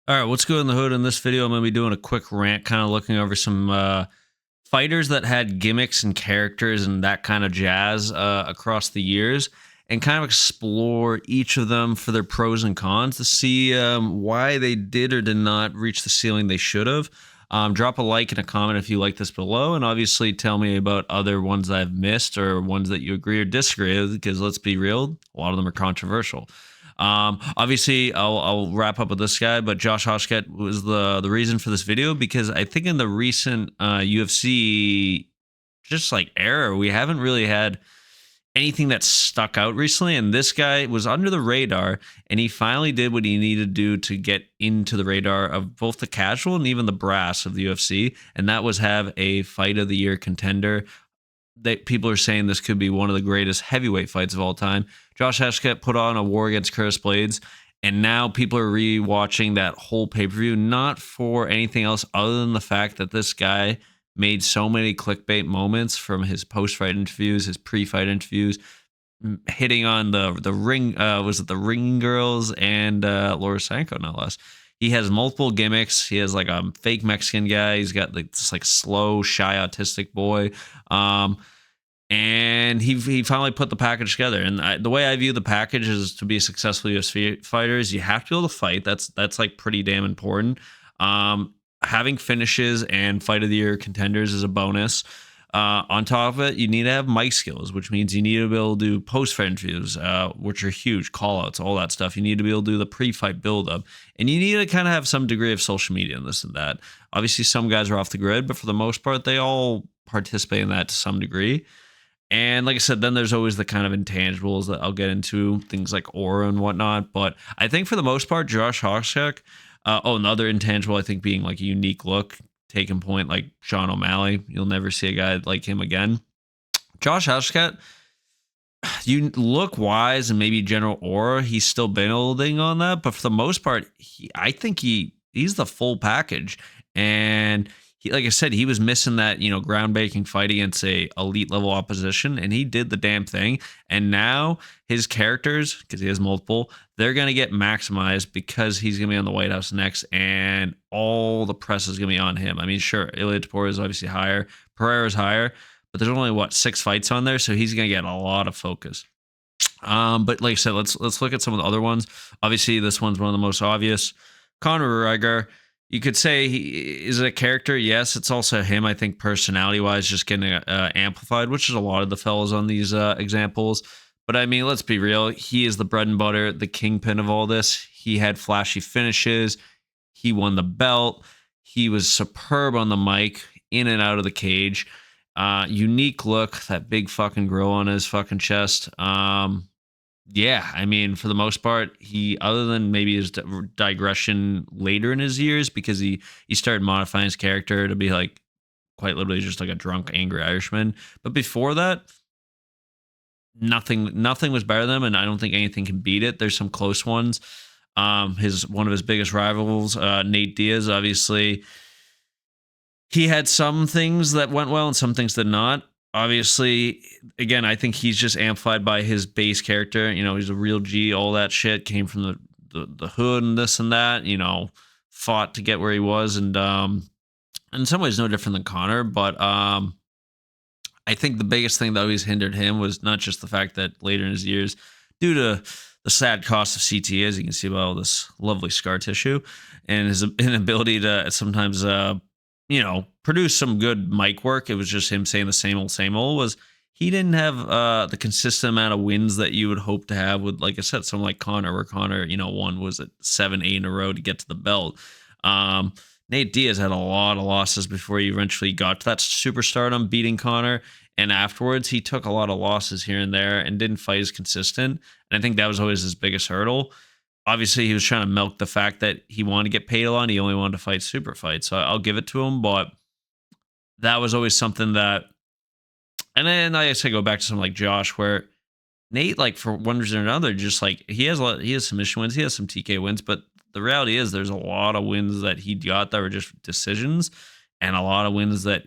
All right, what's good in the hood? In this video, I'm going to be doing a quick rant, kind of looking over some fighters that had gimmicks and characters and that kind of jazz across the years, and kind of explore each of them for their pros and cons to see why they did or did not reach the ceiling they should have. Drop a like and a comment if you like this below, and obviously tell me about other ones I've missed or ones that you agree or disagree with, because let's be real, a lot of them are controversial. Obviously, I'll wrap up with this guy, but Josh Hokit was the reason for this video because I think in the recent UFC just like era, we haven't really had anything that stuck out recently, and this guy was under the radar, and he finally did what he needed to do to get into the radar of both the casual and even the brass of the UFC, and that was have a fight of the year contender. People are saying this could be one of the greatest heavyweight fights of all time. Josh Hokit put on a war against Curtis Blades, and now people are rewatching that whole pay-per-view, not for anything else other than the fact that this guy made so many clickbait moments from his post-fight interviews, his pre-fight interviews, hitting on the ring, was it the ring girls and Laura Sanko, no less. He has multiple gimmicks. He has like a fake Mexican guy. He's got like this like slow, shy, autistic boy. And he finally put the package together. And the way I view the package is to be a successful UFC fighter is you have to be able to fight. That's like pretty damn important. Having finishes and fight of the year contenders is a bonus. On top of it, you need to have mic skills, which means you need to be able to do post-fight interviews, which are huge, call-outs, all that stuff. You need to be able to do the pre-fight build-up, and you need to kind of have some degree of social media and this and that. Obviously, some guys are off the grid, but for the most part, they all participate in that to some degree. And like I said, then there's always the kind of intangibles that I'll get into, things like aura and whatnot. But I think for the most part, Josh Hokit, another intangible, I think being like a unique look, taking point like Sean O'Malley. You'll never see a guy like him again. Josh Hokit, you look wise and maybe general aura. He's still building on that, but for the most part, I think he's the full package. And he, like I said, he was missing that ground breaking fight against a elite level opposition, and he did the damn thing. And now his characters, because he has multiple, they're gonna get maximized because he's gonna be on the White House next, and all the press is gonna be on him. I mean, sure, Ilya Tapora is obviously higher, Pereira's higher, but there's only 6 fights on there, so he's gonna get a lot of focus. But like I said, let's look at some of the other ones. Obviously, this one's one of the most obvious. Conor McGregor. You could say is it a character? Yes, it's also him. I think personality-wise, just getting amplified, which is a lot of the fellas on these examples. But I mean, let's be real. He is the bread and butter, the kingpin of all this. He had flashy finishes. He won the belt. He was superb on the mic, in and out of the cage. Unique look, that big fucking grill on his fucking chest. Yeah, I mean, for the most part, he, other than maybe his digression later in his years, because he started modifying his character to be like quite literally just like a drunk, angry Irishman. But before that, nothing was better than him, and I don't think anything can beat it. There's some close ones. One of his biggest rivals, Nate Diaz, obviously, he had some things that went well and some things did not. Obviously, again, I think he's just amplified by his base character. He's a real G, all that shit came from the hood and this and that, fought to get where he was. And in some ways, no different than Conor. But I think the biggest thing that always hindered him was not just the fact that later in his years, due to the sad cost of CTE, as you can see by all this lovely scar tissue, and his inability to sometimes produce some good mic work. It was just him saying the same old, was he didn't have the consistent amount of wins that you would hope to have with, like I said, someone like Conor, where Conor, won, was it 7, 8 in a row to get to the belt. Nate Diaz had a lot of losses before he eventually got to that superstardom, beating Conor. And afterwards, he took a lot of losses here and there and didn't fight as consistent. And I think that was always his biggest hurdle. Obviously, he was trying to milk the fact that he wanted to get paid a lot. He only wanted to fight super fights. So I'll give it to him. But that was always something that, and then I guess I go back to something like Josh, where Nate, like for one reason or another, just like he has submission wins, he has some TK wins, but the reality is there's a lot of wins that he got that were just decisions, and a lot of wins that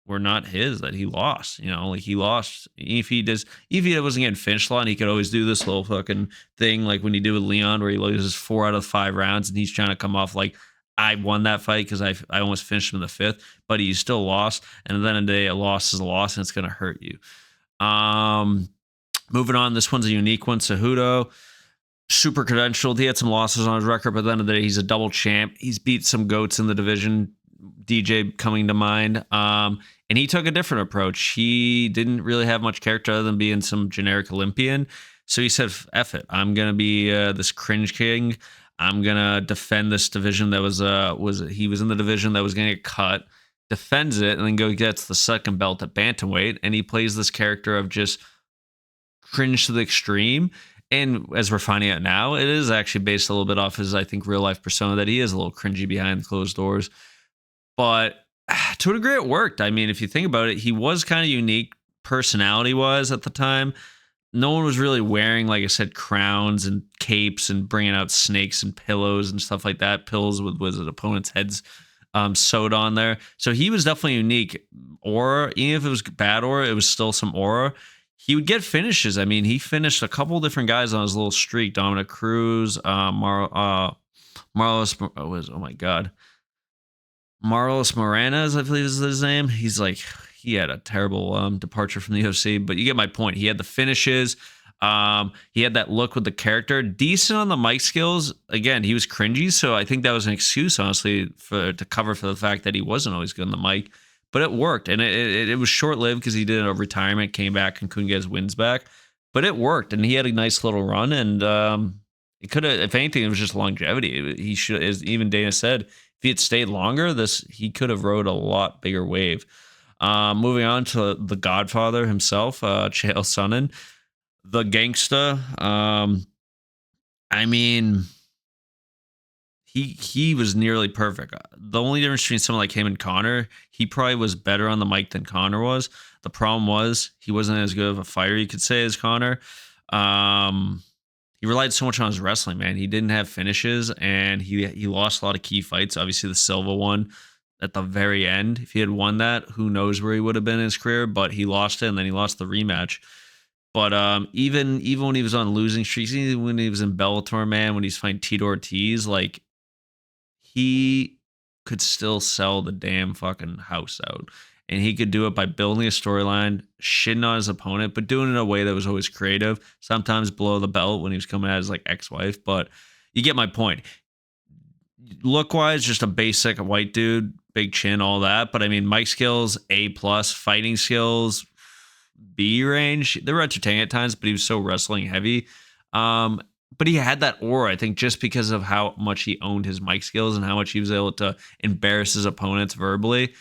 were not his, that he lost. You know, like he lost. If he wasn't getting finished a lot, he could always do this little fucking thing like when he did with Leon, where he loses 4 out of 5 rounds, and he's trying to come off like I won that fight because I almost finished him in the fifth, but he still lost. And at the end of the day, a loss is a loss, and it's gonna hurt you. Um, Moving on, this one's a unique one. Cejudo, super credentialed. He had some losses on his record, but at the end of the day, he's a double champ. He's beat some goats in the division. DJ coming to mind. And he took a different approach. He didn't really have much character other than being some generic Olympian. So he said, F it. I'm going to be this cringe king. I'm going to defend this division that he was in the division that was going to get cut, defends it, and then gets the second belt at bantamweight. And he plays this character of just cringe to the extreme. And as we're finding out now, it is actually based a little bit off his, I think, real life persona, that he is a little cringy behind closed doors. But to a degree, it worked. I mean, if you think about it, he was kind of unique personality-wise at the time. No one was really wearing, like I said, crowns and capes and bringing out snakes and pillows and stuff like that. Pills with opponents' heads sewed on there. So he was definitely unique. Aura, even if it was bad aura, it was still some aura. He would get finishes. I mean, he finished a couple different guys on his little streak. Dominic Cruz, Marlos, oh my God. Marlos Moranas, I believe is his name. He had a terrible departure from the UFC, but you get my point. He had the finishes. He had that look with the character. Decent on the mic skills. Again, he was cringy, so I think that was an excuse, honestly, to cover for the fact that he wasn't always good on the mic. But it worked, and it was short-lived because he did a retirement, came back, and couldn't get his wins back. But it worked, and he had a nice little run, and it could have, if anything, it was just longevity. He should, as even Dana said, if he had stayed longer, he could have rode a lot bigger wave. Moving on to the Godfather himself, Chael Sonnen, the gangsta. I mean, he was nearly perfect. The only difference between someone like him and Conor, he probably was better on the mic than Conor was. The problem was he wasn't as good of a fighter, you could say, as Conor. He relied so much on his wrestling, man. He didn't have finishes, and he lost a lot of key fights. Obviously, the Silva one at the very end. If he had won that, who knows where he would have been in his career, but he lost it, and then he lost the rematch. But even when he was on losing streaks, even when he was in Bellator, man, when he's fighting Tito Ortiz, like, he could still sell the damn fucking house out. And he could do it by building a storyline, shitting on his opponent, but doing it in a way that was always creative. Sometimes below the belt when he was coming at his like ex-wife, but you get my point. Look-wise, just a basic white dude, big chin, all that. But I mean, mic skills, A+, fighting skills, B range. They were entertaining at times, but he was so wrestling heavy. But he had that aura, I think, just because of how much he owned his mic skills and how much he was able to embarrass his opponents verbally.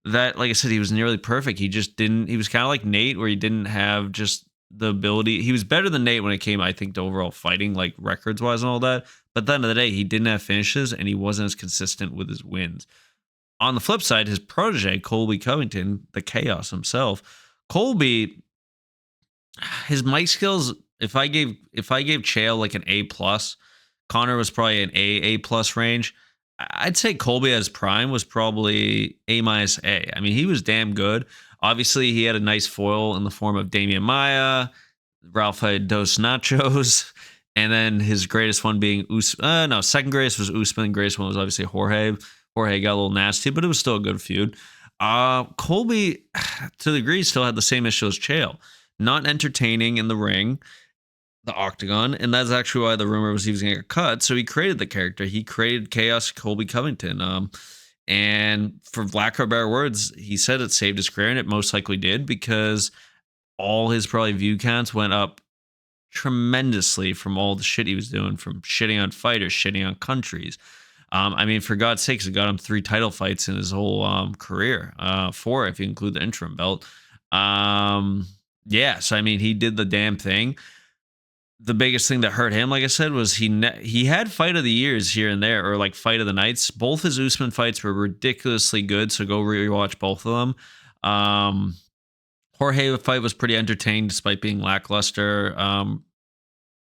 That, like I said, he was nearly perfect. He just didn't. He was kind of like Nate, where he didn't have just the ability. He was better than Nate when it came, I think, to overall fighting, like records wise and all that. But at the end of the day, he didn't have finishes, and he wasn't as consistent with his wins. On the flip side, his protege, Colby Covington, the Chaos himself, Colby, his mic skills. If I gave Chael like an A+, Conor was probably an A+ range. I'd say Colby at his prime was probably A-A. I mean, he was damn good. Obviously, he had a nice foil in the form of Damian Maia, Ralph Dos Nachos, and then his greatest one being second greatest was Usman. Greatest one was obviously Jorge. Jorge got a little nasty, but it was still a good feud. Colby, to the degree, still had the same issue as Chael. Not entertaining in the ring, the octagon, and that's actually why the rumor was he was going to get cut. So he created the character. He created Chaos Colby Covington. And for lack of better words, he said it saved his career, and it most likely did, because all his probably view counts went up tremendously from all the shit he was doing, from shitting on fighters, shitting on countries. I mean, for God's sakes, it got him 3 title fights in his whole career, 4 if you include the interim belt. Yeah, so I mean, he did the damn thing. The biggest thing that hurt him, like I said, was he had fight of the years here and there, or like fight of the nights. Both his Usman fights were ridiculously good, so go rewatch both of them. Jorge fight was pretty entertaining despite being lackluster.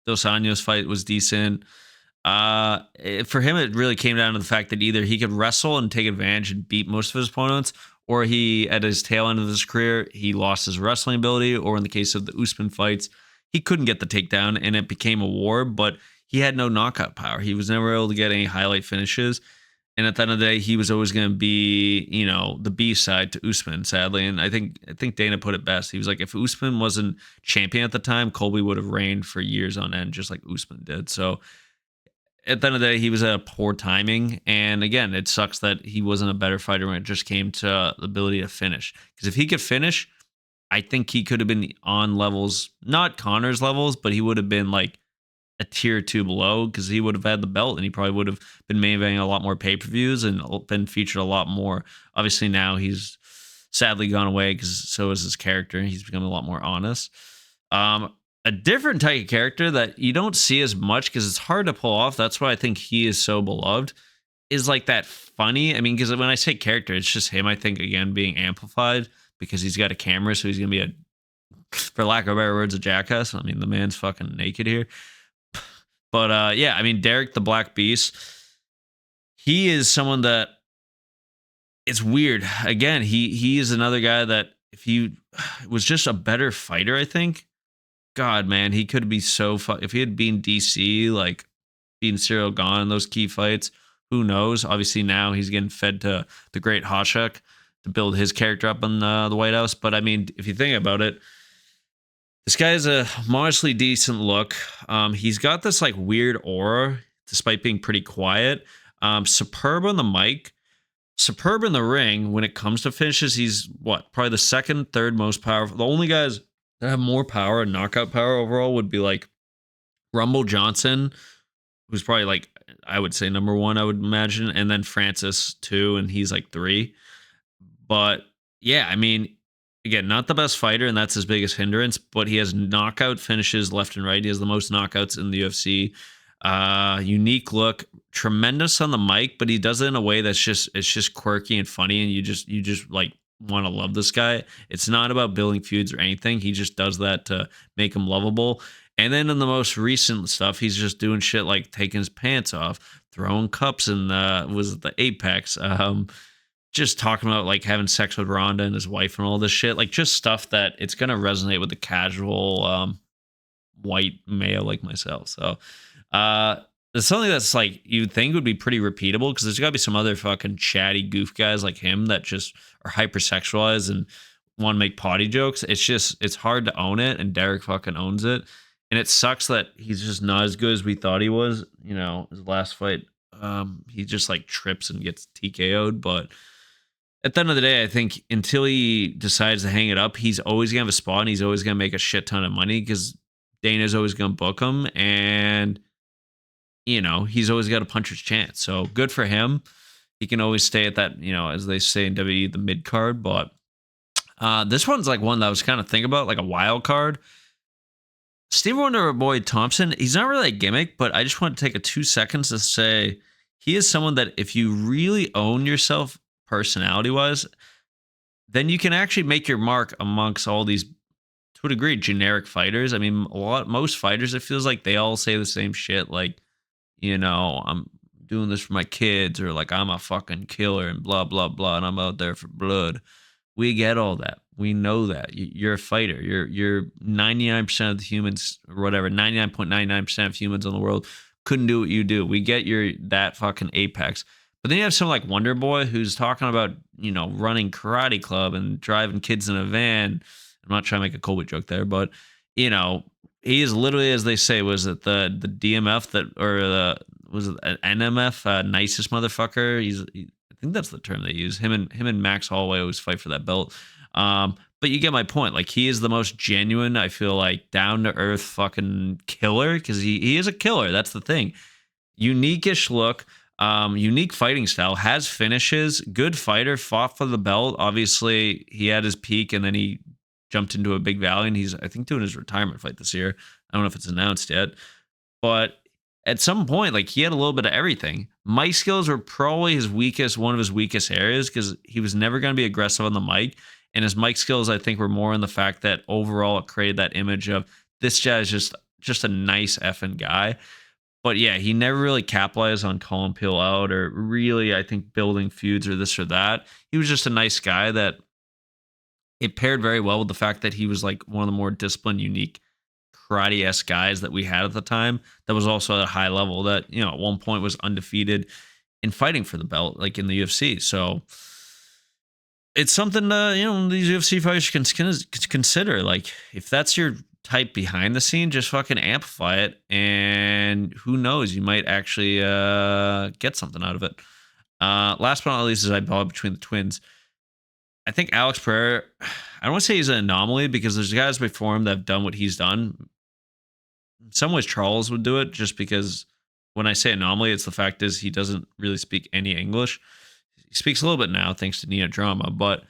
Dos Anjos fight was decent. For him, it really came down to the fact that either he could wrestle and take advantage and beat most of his opponents, or he, at his tail end of his career, he lost his wrestling ability, or in the case of the Usman fights, he couldn't get the takedown and it became a war, but he had no knockout power. He was never able to get any highlight finishes. And at the end of the day, he was always going to be, the B side to Usman, sadly. And I think Dana put it best. He was like, if Usman wasn't champion at the time, Colby would have reigned for years on end, just like Usman did. So at the end of the day, he was at a poor timing. And again, it sucks that he wasn't a better fighter when it just came to the ability to finish. Because if he could finish, I think he could have been on levels, not Connor's levels, but he would have been like a tier 2 below, because he would have had the belt and he probably would have been main eventing a lot more pay-per-views and been featured a lot more. Obviously now he's sadly gone away, because so is his character. He's become a lot more honest. A different type of character that you don't see as much because it's hard to pull off. That's why I think he is so beloved, is like that funny. I mean, because when I say character, it's just him, I think, again, being amplified because he's got a camera. So he's going to be for lack of better words, a jackass. I mean, the man's fucking naked here. But yeah, I mean, Derek the Black Beast, he is someone that, it's weird. Again, he is another guy that if he was just a better fighter, I think, God, man, he could be so if he had been DC, like being Cyril Gane in those key fights, who knows? Obviously now he's getting fed to the great Hashak to build his character up in the White House. But I mean, if you think about it, this guy has a modestly decent look. He's got this like weird aura, despite being pretty quiet. Superb on the mic, superb in the ring. When it comes to finishes, he's probably the second, third most powerful. The only guys that have more power and knockout power overall would be like Rumble Johnson, who's probably like, I would say number 1, I would imagine, and then Francis 2, and he's like 3. But yeah, I mean, again, not the best fighter, and that's his biggest hindrance, but he has knockout finishes left and right. He has the most knockouts in the UFC. Unique look, tremendous on the mic, but he does it in a way that's just quirky and funny, and you just like want to love this guy. It's not about building feuds or anything. He just does that to make him lovable. And then in the most recent stuff, he's just doing shit like taking his pants off, throwing cups in the Apex. Just talking about like having sex with Rhonda and his wife and all this shit, like just stuff that it's gonna resonate with the casual white male like myself. So it's something that's like you'd think would be pretty repeatable, because there's gotta be some other fucking chatty goof guys like him that just are hypersexualized and want to make potty jokes. It's hard to own it, and Derek fucking owns it. And it sucks that he's just not as good as we thought he was. His last fight, he just like trips and gets TKO'd, but at the end of the day, I think until he decides to hang it up, he's always going to have a spot and he's always going to make a shit ton of money, because Dana's always going to book him, and, he's always got a puncher's chance. So good for him. He can always stay at that, as they say in WWE, the mid card. But this one's like one that I was kind of thinking about, like a wild card. Steve Wonderboy Thompson, he's not really a gimmick, but I just want to take 2 seconds to say he is someone that if you really own yourself personality wise, then you can actually make your mark amongst all these, to a degree, generic fighters. I mean, most fighters, it feels like they all say the same shit, like, I'm doing this for my kids, or like I'm a fucking killer and blah blah blah, and I'm out there for blood. We get all that. We know that you're a fighter. You're 99% of the humans, or whatever, 99.99% of humans in the world couldn't do what you do. We get that fucking apex. But then you have someone like Wonder Boy who's talking about, running karate club and driving kids in a van. I'm not trying to make a Colby joke there, but, he is literally, as they say, was it the DMF was it an NMF, nicest motherfucker? I think that's the term they use. Him and Max Holloway always fight for that belt. But you get my point. Like, he is the most genuine, I feel like, down to earth fucking killer, because he is a killer. That's the thing. Unique-ish look. Unique fighting style, has finishes, good fighter, fought for the belt. Obviously, he had his peak and then he jumped into a big valley, and he's, I think, doing his retirement fight this year. I don't know if it's announced yet, but at some point, like, he had a little bit of everything. Mic skills were probably one of his weakest areas, because he was never going to be aggressive on the mic, and his mic skills, I think, were more in the fact that overall it created that image of this guy is just a nice effing guy. But yeah, he never really capitalized on calling people out or really, I think, building feuds or this or that. He was just a nice guy that it paired very well with the fact that he was like one of the more disciplined, unique karate-esque guys that we had at the time that was also at a high level that, at one point was undefeated in fighting for the belt, like in the UFC. So it's something these UFC fighters can consider. Like, if that's your type behind the scene, just fucking amplify it, and who knows, you might actually get something out of it. Last but not least is I bought between the twins. I think Alex Pereira, I don't want to say he's an anomaly because there's guys before him that have done what he's done. In some ways, Charles would do it just because when I say anomaly, it's the fact is he doesn't really speak any English. He speaks a little bit now thanks to Nina Drama, but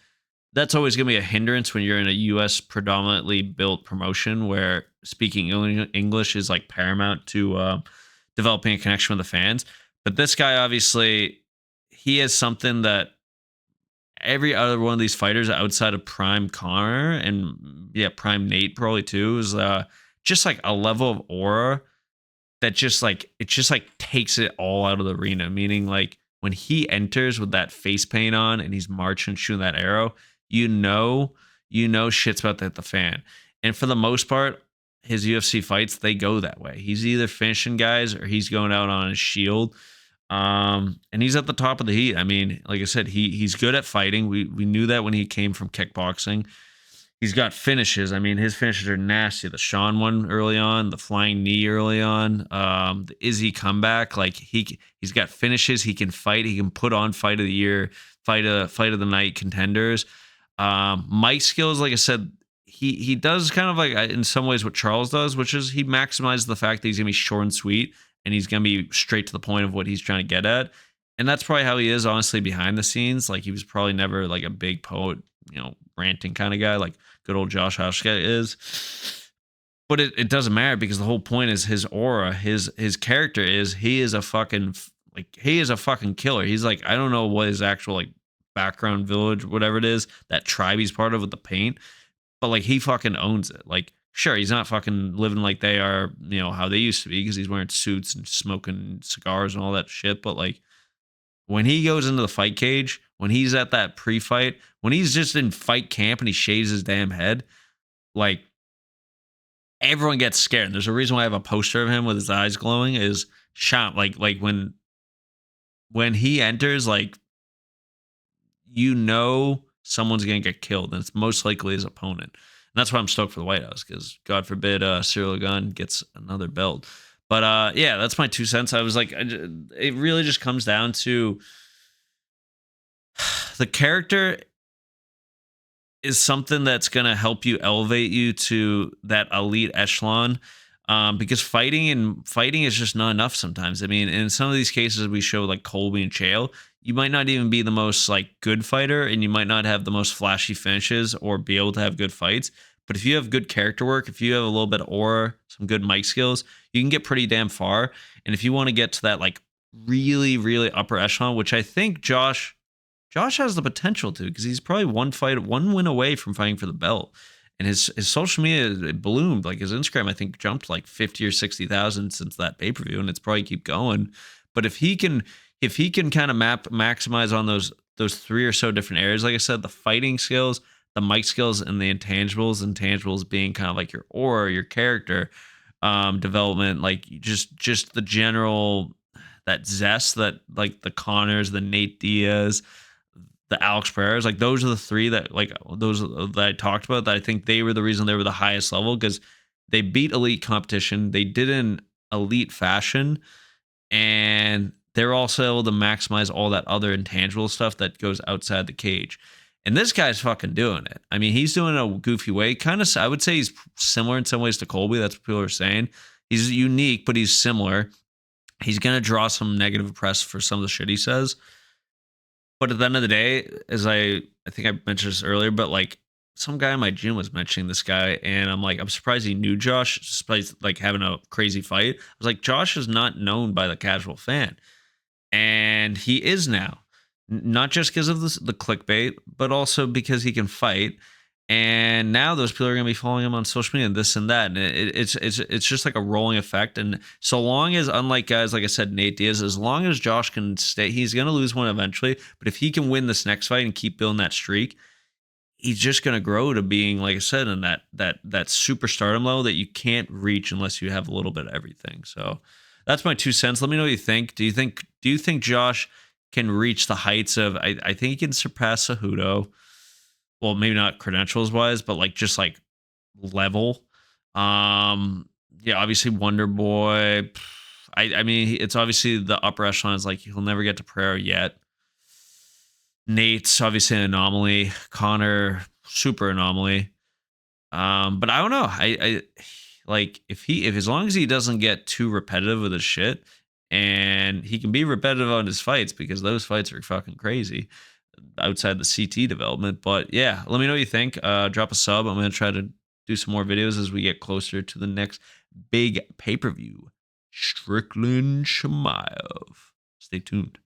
that's always going to be a hindrance when you're in a US predominantly built promotion where speaking English is like paramount to developing a connection with the fans. But this guy, obviously, he has something that every other one of these fighters outside of Prime Connor and Prime Nate probably too is just like a level of aura that just takes it all out of the arena. Meaning like when he enters with that face paint on and he's marching, shooting that arrow, shit's about to hit the fan. And for the most part, his UFC fights, they go that way. He's either finishing guys or he's going out on his shield. And he's at the top of the heat. I mean, like I said, he's good at fighting. We knew that when he came from kickboxing. He's got finishes. I mean, his finishes are nasty. The Sean one early on, the flying knee early on, the Izzy comeback. Like he's got finishes. He can fight. He can put on fight of the year, fight of the night contenders. Mic skills, like I said, he does kind of like in some ways what Charles does, which is he maximizes the fact that he's gonna be short and sweet and he's gonna be straight to the point of what he's trying to get at. And that's probably how he is, honestly, behind the scenes. Like he was probably never like a big poet, ranting kind of guy, like good old Josh Hoshka is. But it doesn't matter because the whole point is his aura, his character is he is a fucking killer. He's like, I don't know what his actual like background village, whatever it is, that tribe he's part of with the paint, but like he fucking owns it. Like, sure, he's not fucking living like they are, how they used to be because he's wearing suits and smoking cigars and all that shit. But like when he goes into the fight cage, when he's at that pre-fight, when he's just in fight camp and he shaves his damn head, like everyone gets scared. And there's a reason why I have a poster of him with his eyes glowing is shot. Like when he enters, like someone's gonna get killed, and it's most likely his opponent. And that's why I'm stoked for the White House, because God forbid Cyril Gunn gets another belt. But yeah, that's my 2 cents. I was like, it really just comes down to the character is something that's going to help you elevate you to that elite echelon. Because fighting is just not enough sometimes. I mean, in some of these cases we show like Colby and Chael, you might not even be the most like good fighter and you might not have the most flashy finishes or be able to have good fights. But if you have good character work, if you have a little bit of aura, some good mic skills, you can get pretty damn far. And if you want to get to that like really, really upper echelon, which I think Josh has the potential to, because he's probably one win away from fighting for the belt. And his social media, it bloomed. Like his Instagram, I think, jumped like 50 or 60,000 since that pay-per-view, and it's probably keep going. But if he can kind of maximize on those 3 or so different areas, like I said, the fighting skills, the mic skills, and the intangibles being kind of like your aura, your character development, like just the general, that zest that like the Connors, the Nate Diaz, the Alex Pereiras, like those are the 3 that like those that I talked about that I think they were the reason they were the highest level, because they beat elite competition, they did in elite fashion, and they're also able to maximize all that other intangible stuff that goes outside the cage. And this guy's fucking doing it. I mean, he's doing it in a goofy way. Kind of, I would say he's similar in some ways to Colby. That's what people are saying. He's unique, but he's similar. He's going to draw some negative press for some of the shit he says. But at the end of the day, as I think I mentioned this earlier, but like some guy in my gym was mentioning this guy, and I'm like, I'm surprised he knew Josh, despite like having a crazy fight. I was like, Josh is not known by the casual fan, and he is now, not just because of the clickbait, but also because he can fight. And now those people are going to be following him on social media and this and that, and it's just like a rolling effect. And so long as, unlike guys like I said, Nate Diaz, as long as Josh can stay, he's going to lose one eventually. But if he can win this next fight and keep building that streak, he's just going to grow to being, like I said, in that superstardom level that you can't reach unless you have a little bit of everything. So that's my 2 cents. Let me know what you think. Do you think Josh can reach the heights of? I think he can surpass Cejudo. Well, maybe not credentials wise, but like just like level. Yeah, obviously Wonder Boy. I mean, it's obviously the upper echelon is like he'll never get to Pereira yet. Nate's obviously an anomaly. Connor, super anomaly. But I don't know. I like if as long as he doesn't get too repetitive with his shit, and he can be repetitive on his fights because those fights are fucking crazy outside the CT development. But yeah, let me know what you think. Drop a sub. I'm gonna try to do some more videos as we get closer to the next big pay-per-view. Strickland Shemaev. Stay tuned.